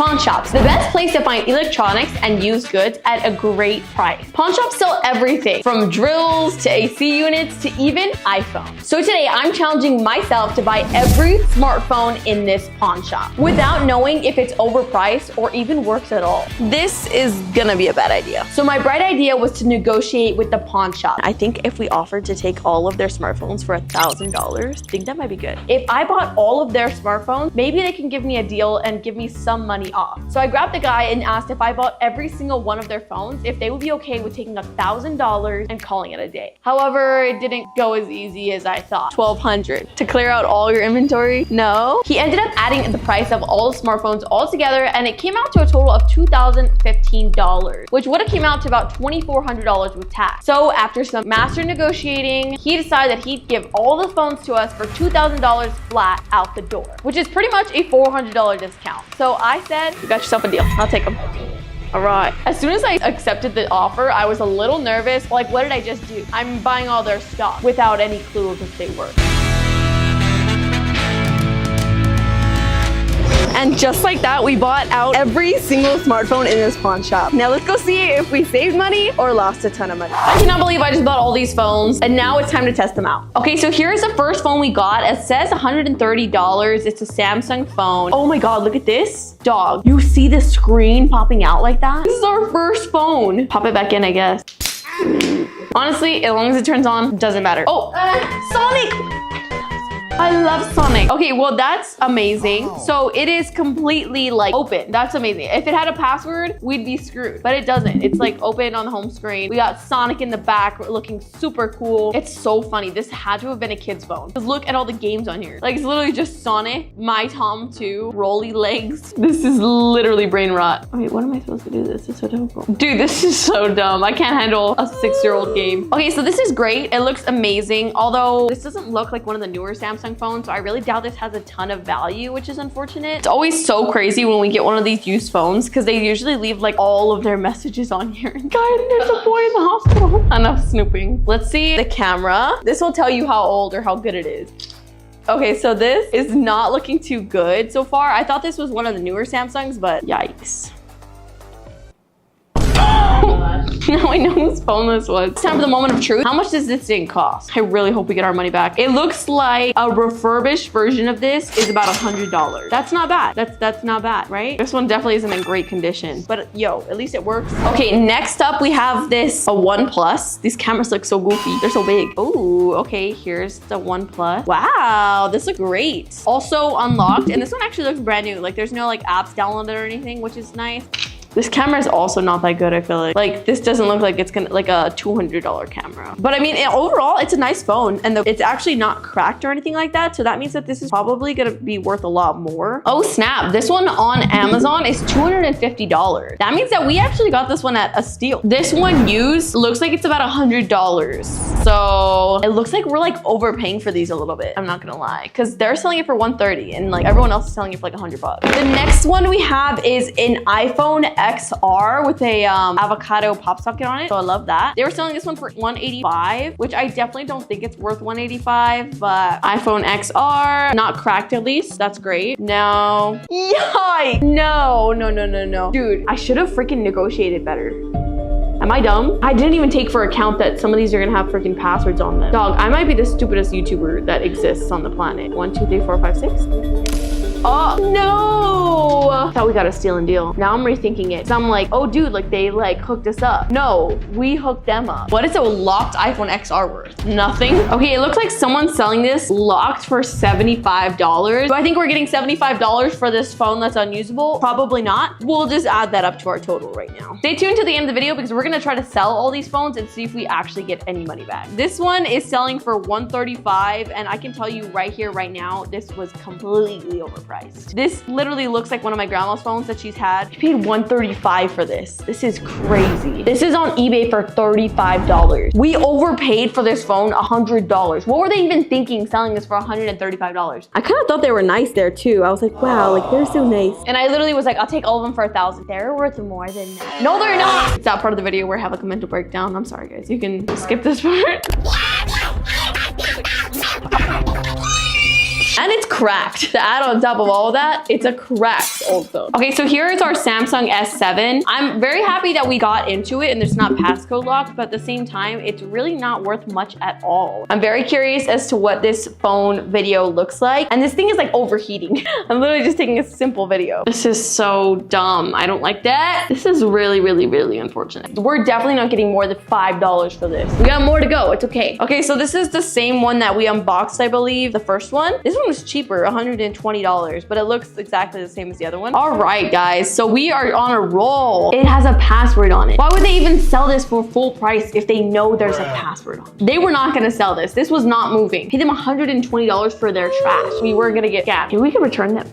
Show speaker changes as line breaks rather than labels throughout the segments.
Pawn shops, the best place to find electronics and used goods at a great price. Pawn shops sell everything from drills to AC units to even iPhones. So today I'm challenging myself to buy every smartphone in this pawn shop without knowing if it's overpriced or even works at all. This is gonna be a bad idea. So my bright idea was to negotiate with the pawn shop. I think if we offered to take all of their smartphones for $1,000, I think that might be good. If I bought all of their smartphones, maybe they can give me a deal and give me some money off. So I grabbed the guy and asked if I bought every single one of their phones, if they would be okay with taking $1,000 and calling it a day. However, it didn't go as easy as I thought. $1,200 to clear out all your inventory? No. He ended up adding the price of all the smartphones all together, and it came out to a total of $2,015, which would have came out to about $2,400 with tax. So after some master negotiating, he decided that he'd give all the phones to us for $2,000 flat out the door, which is pretty much a $400 discount. So I said, you got yourself a deal. I'll take them. All right. As soon as I accepted the offer, I was a little nervous. Like, what did I just do? I'm buying all their stuff without any clue of if they work. And just like that, we bought out every single smartphone in this pawn shop. Now let's go see if we saved money or lost a ton of money. I cannot believe I just bought all these phones, and now it's time to test them out. Okay, so here's the first phone we got. It says $130. It's a Samsung phone. Oh my God, look at this. Dog, you see the screen popping out like that? This is our first phone. Pop it back in, I guess. Honestly, as long as it turns on, doesn't matter. Oh, Sonic! I love Sonic. Okay, well, that's amazing. Wow. So it is completely like open. That's amazing. If it had a password, we'd be screwed, but it doesn't. It's like open on the home screen. We got Sonic in the back looking super cool. It's so funny. This had to have been a kid's phone. Just look at all the games on here. Like, it's literally just Sonic, My Tom 2, Rolly Legs. This is literally brain rot. Wait, what am I supposed to do? This is so difficult. Dude, this is so dumb. I can't handle a 6-year-old game. Okay, so this is great. It looks amazing. Although this doesn't look like one of the newer Samsung phones, so I really doubt this has a ton of value, which is unfortunate. It's always so crazy when we get one of these used phones because they usually leave like all of their messages on here. Guys, there's a boy in the hospital. Enough snooping. Let's see the camera. This will tell you how old or how good it is. Okay, so this is not looking too good so far. I thought this was one of the newer Samsungs, but yikes. Now I know whose phone this was. It's time for the moment of truth. How much does this thing cost? I really hope we get our money back. It looks like a refurbished version of this is about $100. That's not bad. That's not bad, right? This one definitely isn't in great condition, but yo, at least it works. Okay, next up we have this, a OnePlus. These cameras look so goofy. They're so big. Ooh, okay, here's the OnePlus. Wow, this looks great. Also unlocked, and this one actually looks brand new. Like, there's no like apps downloaded or anything, which is nice. This camera is also not that good, I feel like. Like, this doesn't look like it's gonna, like a $200 camera. But I mean, overall, it's a nice phone, and it's actually not cracked or anything like that. So that means that this is probably gonna be worth a lot more. Oh snap, this one on Amazon is $250. That means that we actually got this one at a steal. This one used looks like it's about $100. So it looks like we're like overpaying for these a little bit. I'm not gonna lie, because they're selling it for $130 and like everyone else is selling it for like $100. The next one we have is an iPhone XR with a avocado pop socket on it. So I love that. They were selling this one for $185, which I definitely don't think it's worth $185, but iPhone XR, not cracked at least. That's great. No. Yikes. No. Dude, I should have freaking negotiated better. Am I dumb? I didn't even take for account that some of these are gonna have freaking passwords on them. Dog, I might be the stupidest YouTuber that exists on the planet. 1, 2, 3, 4, 5, 6. Oh, no! Thought we got a steal and deal. Now I'm rethinking it. So I'm like, oh dude, like they like hooked us up. No, we hooked them up. What is a locked iPhone XR worth? Nothing. Okay, it looks like someone's selling this locked for $75. Do I think we're getting $75 for this phone that's unusable? Probably not. We'll just add that up to our total right now. Stay tuned to the end of the video because we're gonna try to sell all these phones and see if we actually get any money back. This one is selling for $135, and I can tell you right here, right now, this was completely overpriced. This literally looks like one of my grandma's phones that she's had. She paid $135 for this. This is crazy. This is on eBay for $35. We overpaid for this phone $100. What were they even thinking selling this for $135? I kind of thought they were nice there too. I was like, wow, like they're so nice. And I literally was like, I'll take all of them for $1,000. They're worth more than that. No, they're not. It's that part of the video where I have like a mental breakdown. I'm sorry guys, you can skip this part. And it's cracked. To add on top of all of that, it's a cracked old phone. Okay, so here is our Samsung S7. I'm very happy that we got into it and it's not passcode locked, but at the same time, it's really not worth much at all. I'm very curious as to what this phone video looks like. And this thing is like overheating. I'm literally just taking a simple video. This is so dumb. I don't like that. This is really, really, really unfortunate. We're definitely not getting more than $5 for this. We got more to go. It's okay. Okay, so this is the same one that we unboxed, I believe, the first one. This one was cheaper, $120, but it looks exactly the same as the other one. All right, guys, so we are on a roll. It has a password on it. Why would they even sell this for full price if they know there's a password on it? They were not gonna sell this. This was not moving. Pay them $120 for their trash. We were gonna get scammed. Maybe we could return them.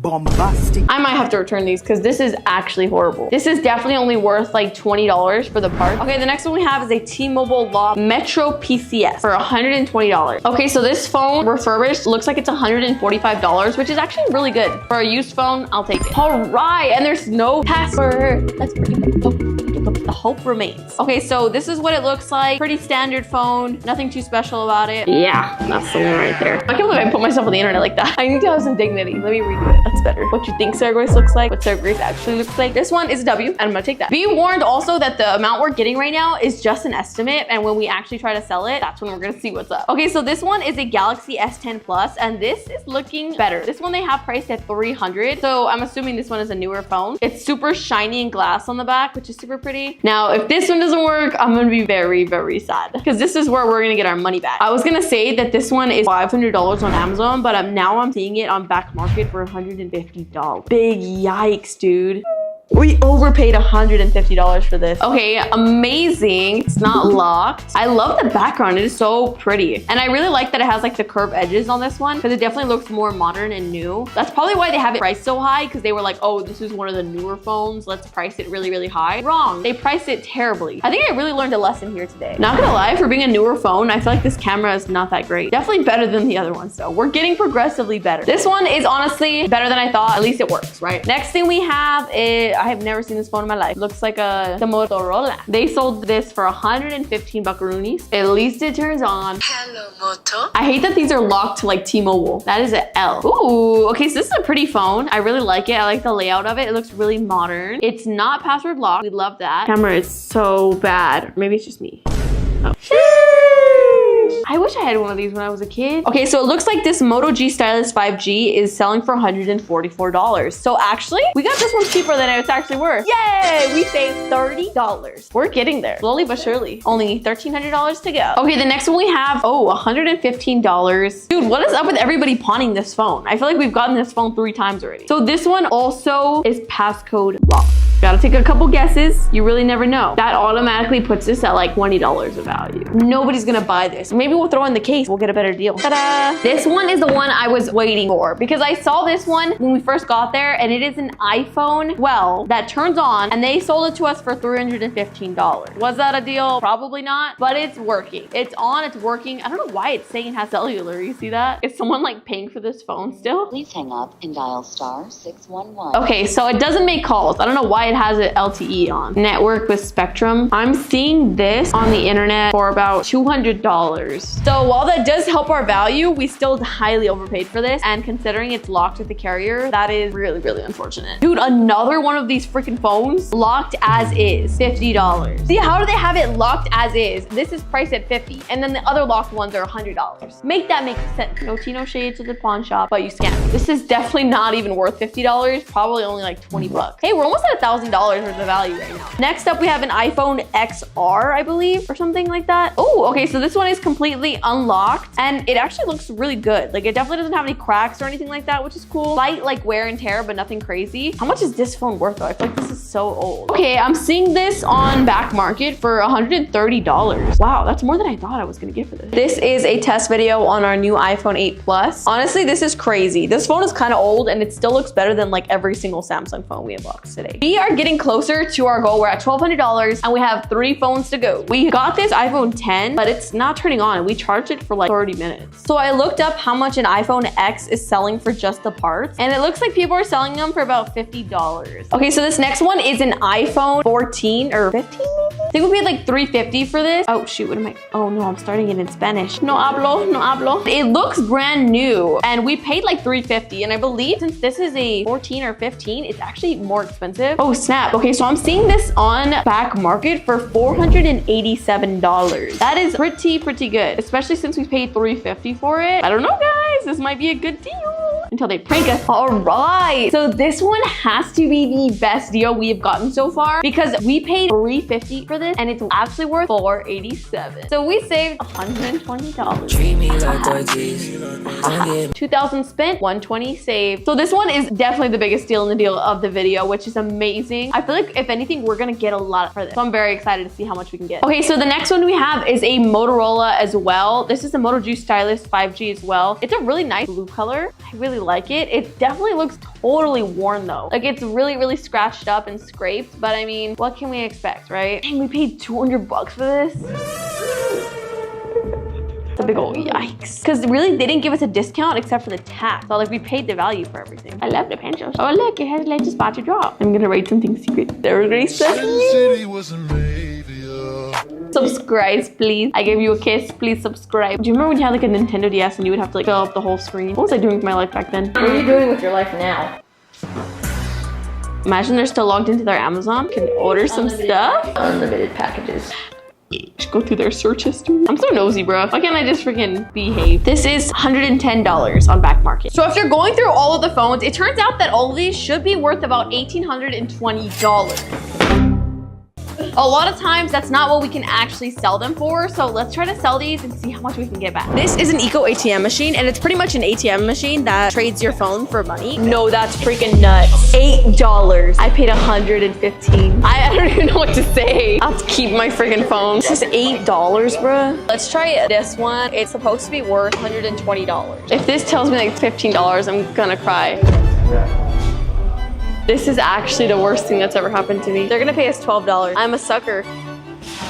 Bombastic. I might have to return these because this is actually horrible. This is definitely only worth like $20 for the part. Okay, the next one we have is a T-Mobile Lock Metro PCS for $120. Okay, so this phone refurbished looks like it's $145, which is actually really good. For a used phone, I'll take it. All right, and there's no password. That's pretty good. The hope remains. Okay, so this is what it looks like. Pretty standard phone. Nothing too special about it. Yeah, that's the one right there. I can't believe I put myself on the internet like that. I need to have some dignity. Let me redo it. That's better. What you think Sarahgbusiness looks like, what Sarahgbusiness actually looks like. This one is a W, and I'm gonna take that. Be warned also that the amount we're getting right now is just an estimate, and when we actually try to sell it, that's when we're gonna see what's up. Okay, so this one is a Galaxy S10 Plus, and this is looking better. This one they have priced at $300, so I'm assuming this one is a newer phone. It's super shiny and glass on the back, which is super pretty. Now, if this one doesn't work, I'm gonna be very, very sad, because this is where we're gonna get our money back. I was gonna say that this one is $500 on Amazon, but now I'm seeing it on back market for $150. Big yikes, dude. We overpaid $150 for this. Okay, amazing. It's not locked. I love the background. It is so pretty. And I really like that it has like the curved edges on this one because it definitely looks more modern and new. That's probably why they have it priced so high, because they were like, oh, this is one of the newer phones. Let's price it really, really high. Wrong. They priced it terribly. I think I really learned a lesson here today. Not gonna lie, for being a newer phone, I feel like this camera is not that great. Definitely better than the other ones though. We're getting progressively better. This one is honestly better than I thought. At least it works, right? Next thing we have is, I have never seen this phone in my life. Looks like the Motorola. They sold this for 115 buckaroonies. At least it turns on. Hello, Moto. I hate that these are locked to like T-Mobile. That is an L. Ooh, okay, so this is a pretty phone. I really like it. I like the layout of it. It looks really modern. It's not password locked. We love that. Camera is so bad. Maybe it's just me. Oh. I wish I had one of these when I was a kid. Okay, so it looks like this Moto G Stylus 5G is selling for $144. So actually, we got this one cheaper than it's actually worth. Yay! We saved $30. We're getting there. Slowly but surely. Only $1,300 to go. Okay, the next one we have, oh, $115. Dude, what is up with everybody pawning this phone? I feel like we've gotten this phone 3 times already. So this one also is passcode locked. Gotta take a couple guesses. You really never know. That automatically puts this at like $20 of value. Nobody's gonna buy this. Maybe we'll throw in the case. We'll get a better deal. Ta-da! This one is the one I was waiting for because I saw this one when we first got there, and it is an iPhone 12 that turns on, and they sold it to us for $315. Was that a deal? Probably not, but it's working. It's on, it's working. I don't know why it's saying it has cellular. You see that? Is someone like paying for this phone still?
Please hang up and dial *611.
Okay, so it doesn't make calls. I don't know why it has an LTE on. Network with Spectrum. I'm seeing this on the internet for about $200. So while that does help our value, we still highly overpaid for this. And considering it's locked with the carrier, that is really, really unfortunate. Dude, another one of these freaking phones locked as is, $50. See, how do they have it locked as is? This is priced at $50, and then the other locked ones are $100. Make that make sense. No tea, no shade to the pawn shop, but you scam me. This is definitely not even worth $50. Probably only like 20 bucks. Hey, we're almost at $1,000 worth of value right now. Next up, we have an iPhone XR, I believe, or something like that. Oh, okay, so this one is completely unlocked, and it actually looks really good. Like, it definitely doesn't have any cracks or anything like that, which is cool. Slight like wear and tear, but nothing crazy. How much is this phone worth though? I feel like this is so old. Okay, I'm seeing this on back market for $130. Wow, that's more than I thought I was gonna get for this. This is a test video on our new iPhone 8 Plus. Honestly, this is crazy. This phone is kind of old, and it still looks better than like every single Samsung phone we unboxed today. We are are getting closer to our goal. We're at $1,200 and we have 3 phones to go. We got this iPhone 10, but it's not turning on. We charged it for like 30 minutes. So I looked up how much an iPhone X is selling for just the parts, and it looks like people are selling them for about $50. Okay, so this next one is an iPhone 14 or 15 maybe? I think we paid like $350 for this. Oh shoot, what am I? Oh no, I'm starting it in Spanish. No hablo, no hablo. It looks brand new and we paid like $350, and I believe since this is a 14 or 15, it's actually more expensive. Oh snap. Okay, so I'm seeing this on Back Market for $487. That is pretty good, especially since we paid $350 for it. I don't know guys, this might be a good deal until they prank us. All right, so this one has to be the best deal we have gotten so far because we paid $350 for this and it's actually worth $487. So we saved $120.
Treat me like
2,000 spent, 120 saved. So this one is definitely the biggest deal in the deal of the video, which is amazing. I feel like if anything, we're gonna get a lot for this. So I'm very excited to see how much we can get. Okay, so the next one we have is a Motorola as well. This is the Moto Juice Stylus 5G as well. It's a really nice blue color. I really like it. It definitely looks totally worn though. Like it's really scratched up and scraped, but I mean, what can we expect, right? Dang, we paid $200 for this. A big old yikes. Because really, they didn't give us a discount except for the tax. So like we paid the value for everything. I love the pencils. Oh look, it has like a spot to drop. I'm gonna write something secret. They're really subscribe, please. I gave you a kiss. Please subscribe. Do you remember when you had like a Nintendo DS and you would have to like fill up the whole screen? What was I doing with my life back then?
What are you doing with your life now?
Imagine they're still logged into their Amazon. Can order some stuff.
Unlimited packages.
Just go through their search history. I'm so nosy, bro. Why can't I just freaking behave? This is $110 on Back Market. So if you're going through all of the phones, it turns out that all of these should be worth about $1,820. A lot of times that's not what we can actually sell them for. So let's try to sell these and see how much we can get back. This is an Eco ATM machine and it's pretty much an ATM machine that trades your phone for money. No, that's freaking nuts. $8. I paid $115. I don't even know what to say. I'll have to keep my freaking phone. This is $8, bruh. Let's try this one. It's supposed to be worth $120. If this tells me like $15, I'm gonna cry. This is actually the worst thing that's ever happened to me. They're gonna pay us $12. I'm a sucker.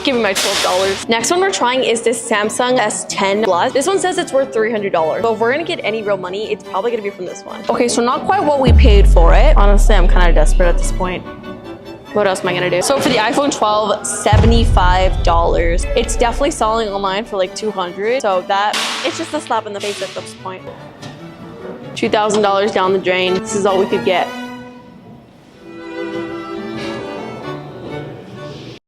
Give me my $12. Next one we're trying is this Samsung S10 Plus. This one says it's worth $300. So if we're gonna get any real money, it's probably gonna be from this one. Okay, so not quite what we paid for it. Honestly, I'm kind of desperate at this point. What else am I gonna do? So for the iPhone 12, $75. It's definitely selling online for like $200. So it's just a slap in the face at this point. $2,000 down the drain. This is all we could get.